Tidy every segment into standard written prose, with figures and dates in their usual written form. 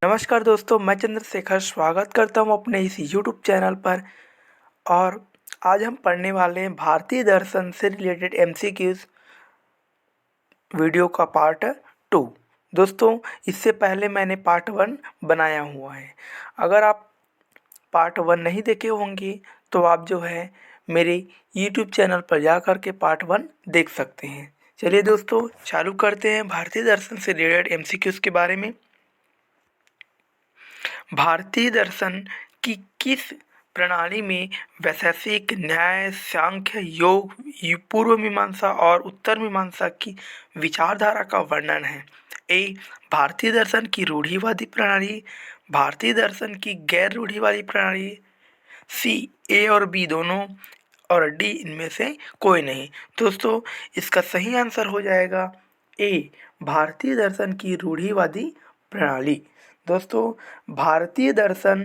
नमस्कार दोस्तों, मैं चंद्रशेखर स्वागत करता हूं अपने इस यूट्यूब चैनल पर। और आज हम पढ़ने वाले हैं भारतीय दर्शन से रिलेटेड एमसीक्यूज वीडियो का पार्ट 2। दोस्तों, इससे पहले मैंने पार्ट 1 बनाया हुआ है। अगर आप पार्ट 1 नहीं देखे होंगे तो आप जो है मेरे यूट्यूब चैनल पर जा कर के पार्ट 1 देख सकते हैं। चलिए दोस्तों, चालू करते हैं भारतीय दर्शन से रिलेटेड एमसीक्यूज के बारे में। भारतीय दर्शन की किस प्रणाली में वैशेषिक न्याय, सांख्य, योग, पूर्व मीमांसा और उत्तर मीमांसा की विचारधारा का वर्णन है? ए, भारतीय दर्शन की रूढ़िवादी प्रणाली, भारतीय दर्शन की गैर रूढ़िवादी प्रणाली, सी ए और बी दोनों, और डी इनमें से कोई नहीं। दोस्तों, इसका सही आंसर हो जाएगा ए, भारतीय दर्शन की रूढ़िवादी प्रणाली। दोस्तों, भारतीय दर्शन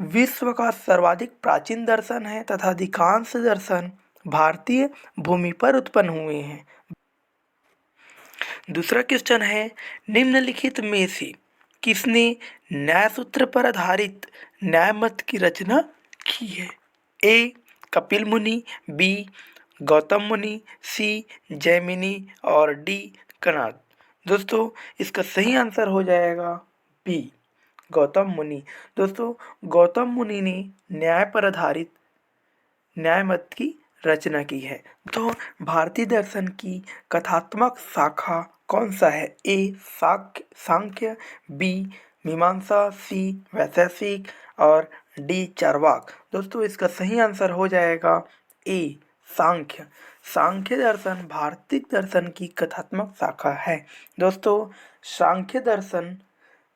विश्व का सर्वाधिक प्राचीन दर्शन है तथा अधिकांश दर्शन भारतीय भूमि पर उत्पन्न हुए हैं। दूसरा क्वेश्चन है, निम्नलिखित में से किसने न्याय सूत्र पर आधारित न्याय मत की रचना की है? ए, कपिल मुनि, बी, गौतम मुनि, सी, जैमिनी और डी, कणाद। दोस्तों, इसका सही आंसर हो जाएगा बी, गौतम मुनि। दोस्तों, गौतम मुनि ने न्याय पर आधारित न्याय मत की रचना की है। तो भारतीय दर्शन की कथात्मक शाखा कौन सा है? ए, सांख्य, बी, मीमांसा, सी, वैशेषिक और डी, चार्वाक। दोस्तों, इसका सही आंसर हो जाएगा ए, सांख्य। सांख्य दर्शन भारतीय दर्शन की कथात्मक शाखा है। दोस्तों, सांख्य दर्शन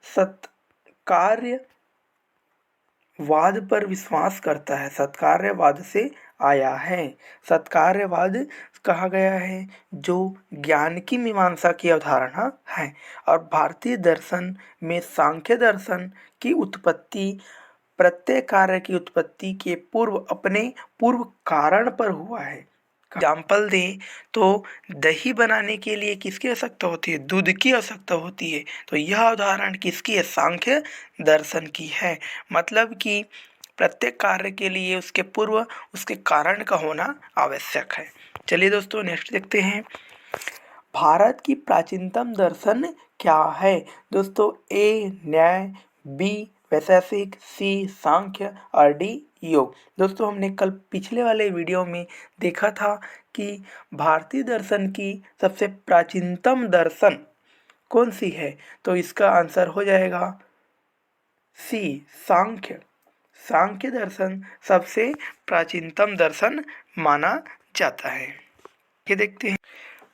सत्कार्यवाद पर विश्वास करता है, सत्कार्यवाद से आया है। सत्कार्यवाद कहा गया है जो ज्ञान की मीमांसा की अवधारणा है। और भारतीय दर्शन में सांख्य दर्शन की उत्पत्ति प्रत्येक कार्य की उत्पत्ति के पूर्व अपने पूर्व कारण पर हुआ है। एग्जाम्पल दें तो दही बनाने के लिए किसकी आवश्यकता होती है? दूध की आवश्यकता होती है। तो यह उदाहरण किसकी है? सांख्य दर्शन की है। मतलब कि प्रत्येक कार्य के लिए उसके पूर्व उसके कारण का होना आवश्यक है। चलिए दोस्तों, नेक्स्ट देखते हैं। भारत की प्राचीनतम दर्शन क्या है? दोस्तों, ए, न्याय, बी, वैशेषिक, सी, सांख्य और डी, योग। दोस्तों, हमने कल पिछले वाले वीडियो में देखा था कि भारतीय दर्शन की सबसे प्राचीनतम दर्शन कौन सी है? तो इसका आंसर हो जाएगा सी, सांख्य। सांख्य दर्शन सबसे प्राचीनतम दर्शन माना जाता है। ये देखते हैं।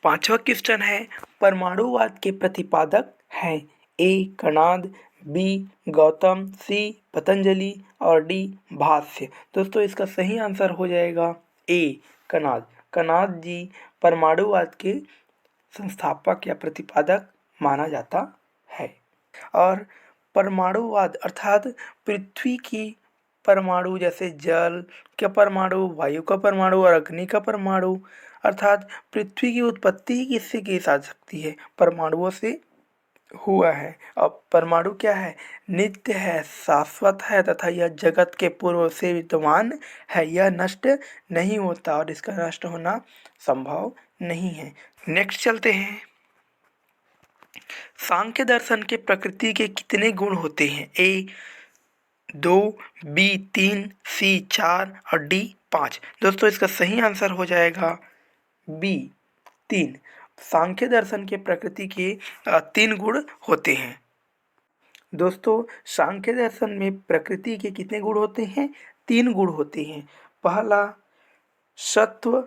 पांचवा क्वेश्चन है, परमाणुवाद के प्रतिपादक हैं? ए, कणाद, बी, गौतम, सी, पतंजलि और डी, भाष्य। दोस्तों, इसका सही आंसर हो जाएगा ए, कणाद। कणाद जी परमाणुवाद के संस्थापक या प्रतिपादक माना जाता है। और परमाणुवाद अर्थात पृथ्वी की परमाणु, जैसे जल का परमाणु, वायु का परमाणु और अग्नि का परमाणु, अर्थात पृथ्वी की उत्पत्ति किससे की जा सकती है? परमाणुओं से हुआ है। अब परमाणु क्या है? नित्य है, शाश्वत है तथा यह जगत के पूर्व से विद्यमान है। यह नष्ट नहीं होता और इसका नष्ट होना संभव नहीं है। नेक्स्ट चलते हैं। सांख्य दर्शन के प्रकृति के कितने गुण होते हैं? ए, 2, बी, 3, सी, 4 और डी, 5। दोस्तों, इसका सही आंसर हो जाएगा बी, 3। सांख्य दर्शन के प्रकृति के 3 गुण होते हैं। दोस्तों, सांख्य दर्शन में प्रकृति के कितने गुण होते हैं? 3 गुण होते हैं। पहला सत्व।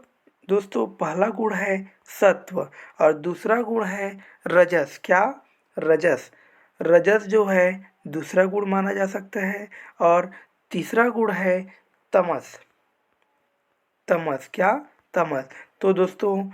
दोस्तों, पहला गुण है सत्व और दूसरा गुण है रजस। क्या? रजस। रजस जो है दूसरा गुण माना जा सकता है। और तीसरा गुण है तमस। तमस। क्या? तमस। तो दोस्तों,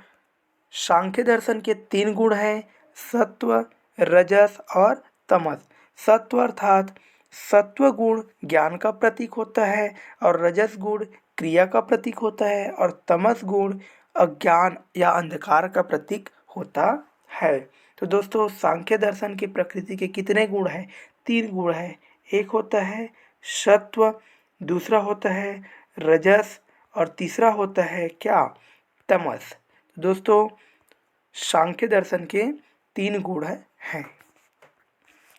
सांख्य दर्शन के 3 गुण हैं, सत्व, रजस और तमस। सत्व अर्थात सत्व गुण ज्ञान का प्रतीक होता है और रजस गुण क्रिया का प्रतीक होता है और तमस गुण अज्ञान या अंधकार का प्रतीक होता है। तो दोस्तों, सांख्य दर्शन की प्रकृति के कितने गुण हैं? तीन गुण है। एक होता है सत्व, दूसरा होता है रजस और तीसरा होता है क्या, तमस। दोस्तों सांख्य दर्शन के तीन गुण हैं।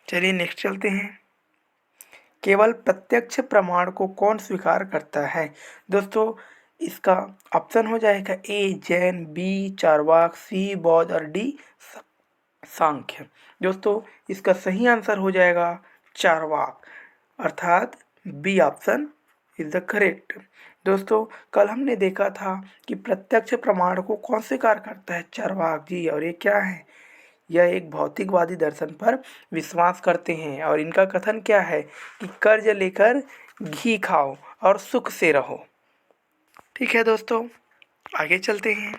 चलिए नेक्स्ट चलते हैं। केवल प्रत्यक्ष प्रमाण को कौन स्वीकार करता है? दोस्तों इसका ऑप्शन हो जाएगा ए जैन, बी चारवाक, सी बौद्ध और डी सांख्य। दोस्तों इसका सही आंसर हो जाएगा चारवाक, अर्थात B option is the correct. दोस्तों कल हमने देखा था कि प्रत्यक्ष प्रमाण को कौन स्वीकार करता है, चारवाक जी। और ये क्या है, यह एक भौतिकवादी दर्शन पर विश्वास करते हैं और इनका कथन क्या है कि कर्ज लेकर घी खाओ और सुख से रहो। ठीक है दोस्तों आगे चलते हैं।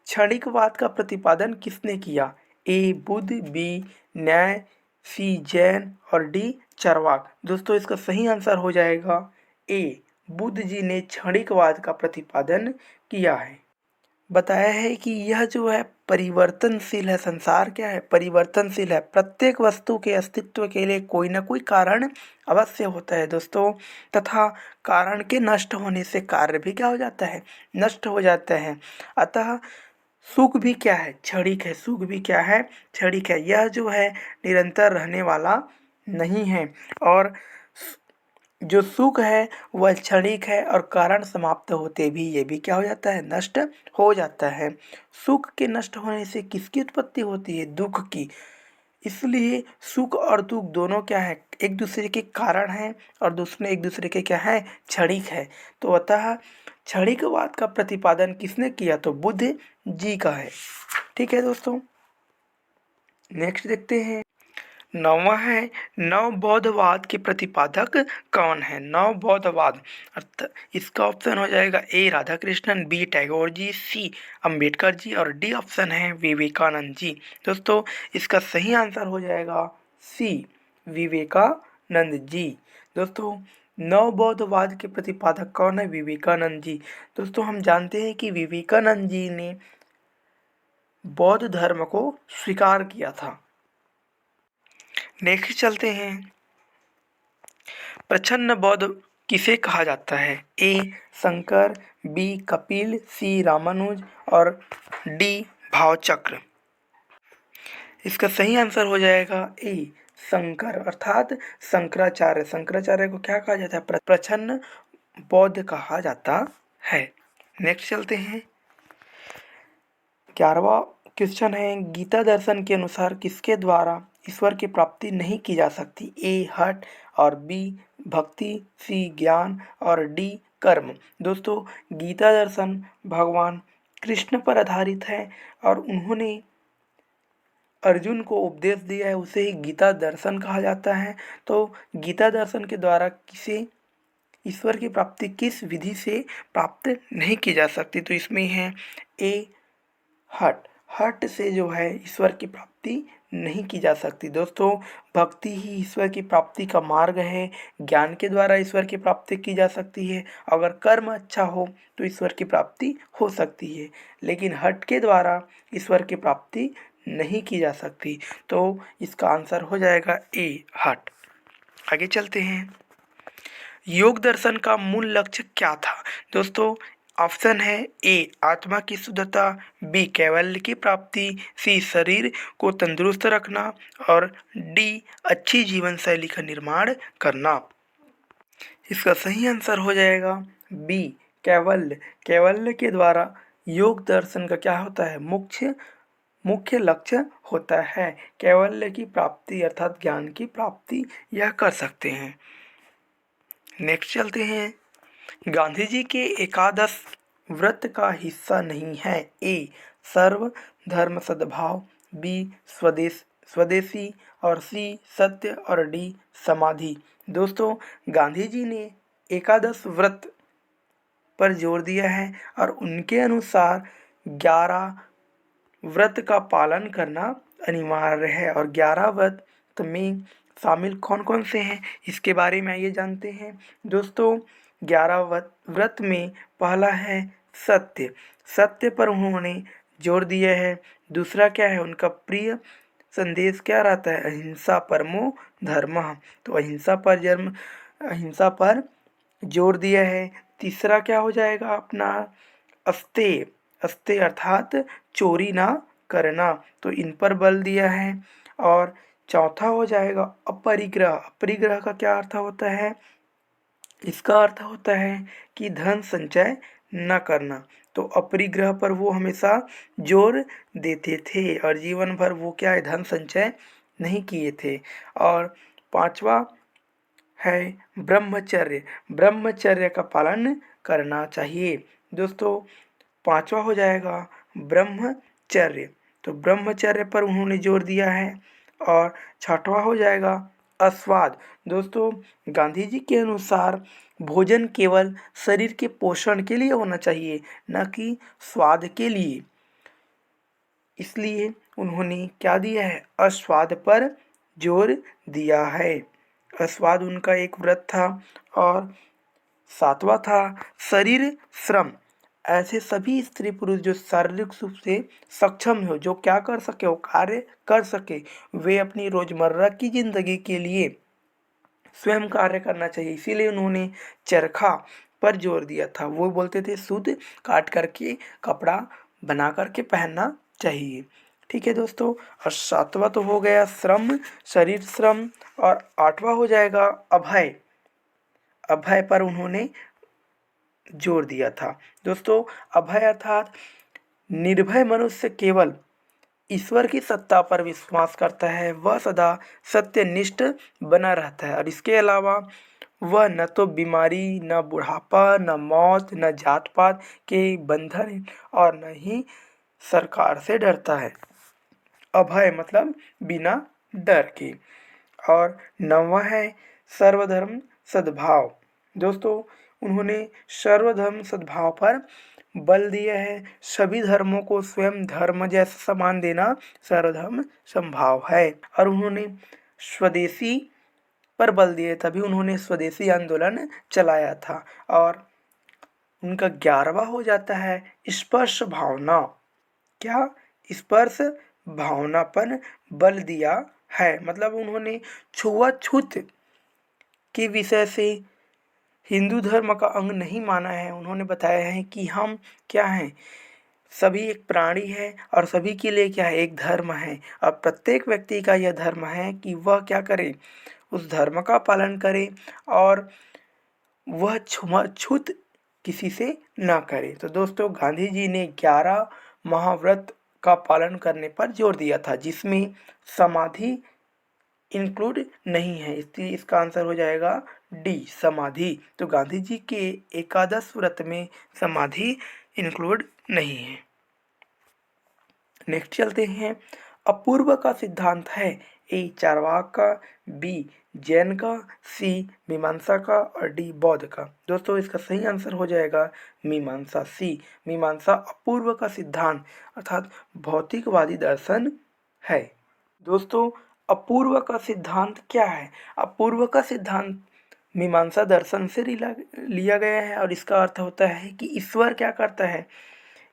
क्षणिकवाद का प्रतिपादन किसने किया? ए बुद्ध, बी न्याय, सी जैन और डी चारवाक। दोस्तों इसका सही आंसर हो जाएगा ए, बुद्ध जी ने क्षणिकवाद का प्रतिपादन किया है। बताया है कि यह जो है परिवर्तनशील है, संसार क्या है, परिवर्तनशील है। प्रत्येक वस्तु के अस्तित्व के लिए कोई ना कोई कारण अवश्य होता है दोस्तों, तथा कारण के नष्ट होने से कार्य भी क्या हो जाता है, नष्ट हो जाता है। अतः सुख भी क्या है, क्षणिक है। सुख भी क्या है, क्षणिक है। यह जो है निरंतर रहने वाला नहीं है। और जो सुख है वह क्षणिक है और कारण समाप्त होते भी ये भी क्या हो जाता है, नष्ट हो जाता है। सुख के नष्ट होने से किसकी उत्पत्ति होती है, दुख की। इसलिए सुख और दुख दोनों क्या है, एक दूसरे के कारण हैं और दूसरे एक दूसरे के क्या है, क्षणिक है। तो अतः क्षणिकवाद का प्रतिपादन किसने किया, तो बुद्ध जी का है। ठीक है दोस्तों नेक्स्ट देखते हैं। नौवां है नवबौद्धवाद के प्रतिपादक कौन है? नवबौद्धवाद अर्थात इसका ऑप्शन हो जाएगा ए राधा कृष्णन, बी टैगोर जी, सी अंबेडकर जी और डी ऑप्शन है विवेकानंद जी। दोस्तों इसका सही आंसर हो जाएगा सी विवेकानंद जी। दोस्तों नवबौद्धवाद के प्रतिपादक कौन है? विवेकानंद जी। दोस्तों हम जानते हैं कि विवेकानंद जी ने बौद्ध धर्म को स्वीकार किया था। नेक्स्ट चलते हैं। प्रच्छन्न बौद्ध किसे कहा जाता है? ए शंकर, बी कपिल, सी रामानुज और डी भावचक्र। इसका सही आंसर हो जाएगा ए शंकर, अर्थात शंकराचार्य। शंकराचार्य को क्या कहा जाता है? प्रच्छन्न बौद्ध कहा जाता है। नेक्स्ट चलते हैं। 11वां क्वेश्चन है गीता दर्शन के अनुसार किसके द्वारा ईश्वर की प्राप्ति नहीं की जा सकती? ए हठ और बी भक्ति, सी ज्ञान और डी कर्म। दोस्तों गीता दर्शन भगवान कृष्ण पर आधारित है और उन्होंने अर्जुन को उपदेश दिया है, उसे ही गीता दर्शन कहा जाता है। तो गीता दर्शन के द्वारा किसे ईश्वर की प्राप्ति किस विधि से प्राप्त नहीं की जा सकती? तो इसमें है ए हठ, हठ से जो है ईश्वर की प्राप्ति नहीं की जा सकती। दोस्तों भक्ति ही ईश्वर की प्राप्ति का मार्ग है। ज्ञान के द्वारा ईश्वर की प्राप्ति की जा सकती है। अगर कर्म अच्छा हो तो ईश्वर की प्राप्ति हो सकती है, लेकिन हठ के द्वारा ईश्वर की प्राप्ति नहीं की जा सकती। तो इसका आंसर हो जाएगा ए हठ। आगे चलते हैं। योग दर्शन का मूल लक्ष्य क्या था? दोस्तों ऑप्शन है ए आत्मा की शुद्धता, बी कैवल्य की प्राप्ति, सी शरीर को तंदुरुस्त रखना और डी अच्छी जीवन शैली का निर्माण करना। इसका सही आंसर हो जाएगा बी कैवल्य। कैवल्य के द्वारा योग दर्शन का क्या होता है, मुख्य लक्ष्य होता है कैवल्य की प्राप्ति, अर्थात ज्ञान की प्राप्ति यह कर सकते हैं। नेक्स्ट चलते हैं। गांधी जी के एकादश व्रत का हिस्सा नहीं है? ए सर्व धर्म सद्भाव, बी स्वदेशी और सी सत्य और डी समाधि। दोस्तों गांधी जी ने एकादश व्रत पर जोर दिया है और उनके अनुसार 11 व्रत का पालन करना अनिवार्य है। और 11 व्रत में शामिल कौन कौन से हैं इसके बारे में आइए जानते हैं। दोस्तों 11 व्रत में पहला है सत्य, सत्य पर उन्होंने जोर दिया है। दूसरा क्या है, उनका प्रिय संदेश क्या रहता है? अहिंसा परमो धर्मः। तो अहिंसा पर जोर दिया है। तीसरा क्या हो जाएगा अपना? अस्तेय। अस्तेय अर्थात चोरी ना करना, तो इन पर बल दिया है। और चौथा हो जाएगा अपरिग्रह। अपरिग्रह का क्या अर्थ होता है? इसका अर्थ होता है कि धन संचय न करना। तो अपरिग्रह पर वो हमेशा जोर देते थे और जीवन भर वो क्या है? धन संचय नहीं किए थे। और पांचवा है ब्रह्मचर्य। ब्रह्मचर्य का पालन करना चाहिए। दोस्तों पांचवा हो जाएगा ब्रह्मचर्य। तो ब्रह्मचर्य पर उन्होंने जोर दिया है। और छठवां हो जाएगा अस्वाद। दोस्तों गांधी जी के अनुसार भोजन केवल शरीर के पोषण के लिए होना चाहिए, न कि स्वाद के लिए। इसलिए उन्होंने क्या दिया है? अस्वाद पर जोर दिया है। अस्वाद उनका एक व्रत था। और सातवां था शरीर श्रम। ऐसे सभी स्त्री पुरुष जो शारीरिक रूप से सक्षम हो, जो क्या कर सके, वो कार्य कर सके, वे अपनी रोजमर्रा की जिंदगी के लिए स्वयं कार्य करना चाहिए। इसीलिए उन्होंने चरखा पर जोर दिया था। वो बोलते थे शुद्ध काट करके कपड़ा बना करके पहनना चाहिए। ठीक है दोस्तों। और सातवां तो हो गया श्रम, शरीर श्रम। और आठवां हो जाएगा अभय। अभय पर उन्होंने जोर दिया था। दोस्तों अभय अर्थात निर्भय मनुष्य केवल ईश्वर की सत्ता पर विश्वास करता है, वह सदा सत्यनिष्ठ बना रहता है। और इसके अलावा वह न तो बीमारी, न बुढ़ापा, न मौत, न जात पात के बंधन और न ही सरकार से डरता है। अभय मतलब बिना डर के। और नौवां है सर्वधर्म सद्भाव। दोस्तों उन्होंने सर्वधर्म सद्भाव पर बल दिया है। सभी धर्मों को स्वयं धर्म जैसा सम्मान देना सर्वधर्म समभाव है। और उन्होंने स्वदेशी पर बल दिया, तभी उन्होंने स्वदेशी आंदोलन चलाया था। और उनका 11वां हो जाता है स्पर्श भावना। क्या? स्पर्श भावना पर बल दिया है। मतलब उन्होंने छुआछूत के विषय से हिंदू धर्म का अंग नहीं माना है। उन्होंने बताया है कि हम क्या हैं? सभी एक प्राणी है और सभी के लिए क्या है? एक धर्म है। और प्रत्येक व्यक्ति का यह धर्म है कि वह क्या करे? उस धर्म का पालन करे और वह छुआछूत किसी से ना करे। तो दोस्तों गांधी जी ने 11 महाव्रत का पालन करने पर जोर दिया था, जिसमें समाधि इंक्लूड नहीं है। इसलिए इसका आंसर हो जाएगा डी, समाधि। तो गांधी जी के एकादश व्रत में समाधि इंक्लूड नहीं है। नेक्स्ट चलते हैं। अपूर्व का सिद्धांत है। ए चार्वाक का, बी जैन का, सी मीमांसा का और डी बौद्ध का। दोस्तों इसका सही आंसर हो जाएगा मीमांसा, सी। मीमांसा अपूर्व का सिद्धांत अर्थात भौतिकवादी दर्शन है। दोस्तों अपूर्व का सिद्धांत क्या है? अपूर्व का सिद्धांत मीमांसा दर्शन से लिया गया है। और इसका अर्थ होता है कि ईश्वर क्या करता है?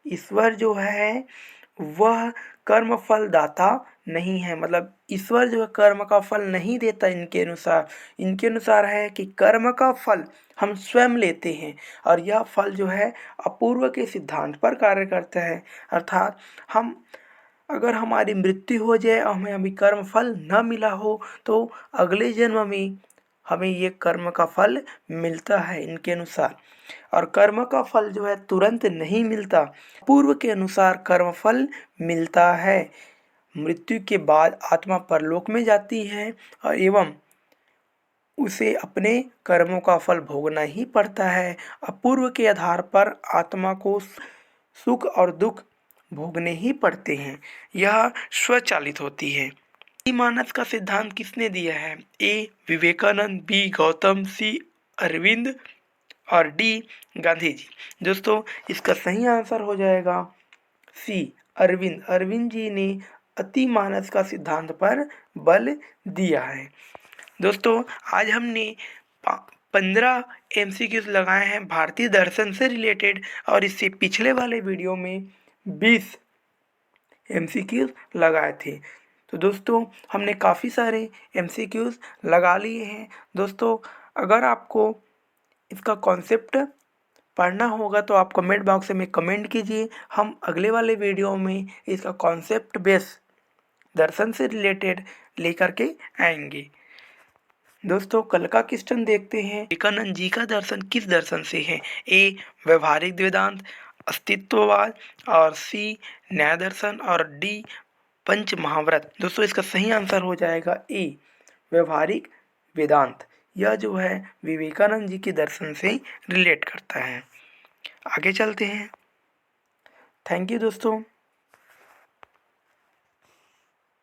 ईश्वर जो है वह कर्म फल दाता नहीं है। मतलब ईश्वर जो है कर्म का फल नहीं देता। इनके अनुसार है कि कर्म का फल हम स्वयं लेते हैं। और यह फल जो है अपूर्व के सिद्धांत पर कार्य करता है। अर्थात हम अगर हमारी मृत्यु हो जाए और हमें अभी कर्म फल न मिला हो, तो अगले जन्म में हमें ये कर्म का फल मिलता है इनके अनुसार। और कर्म का फल जो है तुरंत नहीं मिलता। पूर्व के अनुसार कर्म फल मिलता है। मृत्यु के बाद आत्मा परलोक में जाती है और एवं उसे अपने कर्मों का फल भोगना ही पड़ता है। अपूर्व के आधार पर आत्मा को सुख और दुख भोगने ही पड़ते हैं। यह स्वचालित होती है। मानस का सिद्धांत किसने दिया है? ए विवेकानंद, बी गौतम, सी अरविंद और डी गांधी जी। दोस्तों इसका सही आंसर हो जाएगा सी अरविंद। अरविंद जी ने अति मानस का सिद्धांत पर बल दिया है। दोस्तों आज हमने 15 MCQs लगाए हैं भारतीय दर्शन से रिलेटेड। और इससे पिछले वाले वीडियो में 20 MCQs लगाए थे। तो दोस्तों हमने काफ़ी सारे MCQs लगा लिए हैं। दोस्तों अगर आपको इसका कॉन्सेप्ट पढ़ना होगा तो आप कमेंट बॉक्स में कमेंट कीजिए। हम अगले वाले वीडियो में इसका कॉन्सेप्ट बेस दर्शन से रिलेटेड लेकर के आएंगे। दोस्तों कल का क्वेश्चन देखते हैं, विवेकानंद जी का दर्शन किस दर्शन से है? ए व्यवहारिक वेदांत, अस्तित्ववाद, और सी न्याय दर्शन, और डी पंच महाव्रत। दोस्तों इसका सही आंसर हो जाएगा ए व्यवहारिक वेदांत। यह जो है विवेकानंद जी के दर्शन से रिलेट करता है। आगे चलते हैं। थैंक यू दोस्तों।